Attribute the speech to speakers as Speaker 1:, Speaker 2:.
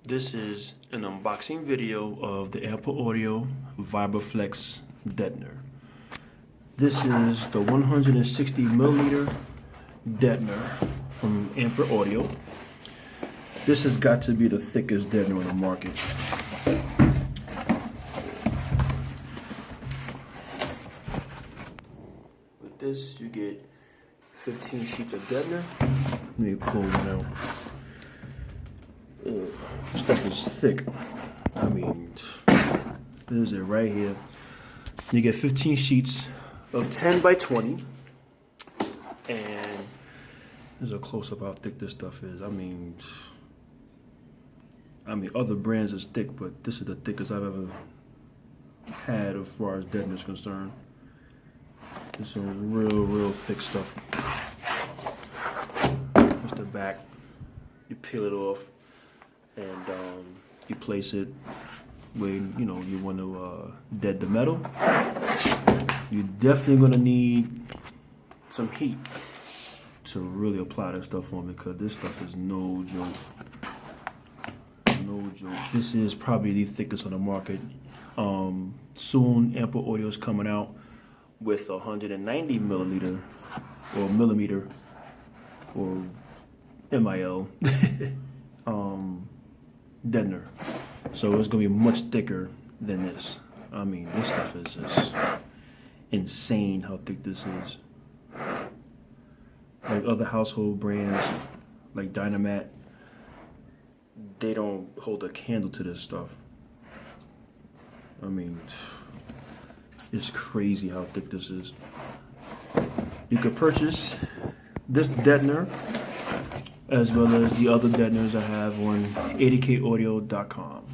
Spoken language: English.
Speaker 1: This is an unboxing video of the Ampere Audio VibraFlex Deadner. This is the 160 milliliter Deadner from Ampere Audio. This has got to be the thickest Deadner on the market. With this, you get 15 sheets of Deadner. Let me pull one out. This stuff is thick. I mean, there's it right here. You get 15 sheets of 10 by 20. And there's a close-up how thick this stuff is. I mean, other brands is thick, but this is the thickest I've ever had as far as Deadner is concerned. It's some real thick stuff. Here's the back. You peel it off. And you place it where you want to dead the metal. You're definitely gonna need some heat to really apply this stuff on, because this stuff is no joke. No joke. This is probably the thickest on the market. Soon Ampere Audio is coming out with 190 milliliter or millimeter or MIL. Deadner, so it's gonna be much thicker than this. I mean, this stuff is just insane how thick this is. Like other household brands, like Dynamat, they don't hold a candle to this stuff. I mean, it's crazy how thick this is. You could purchase this Deadner as well as the other Deadners I have on 80kaudio.com.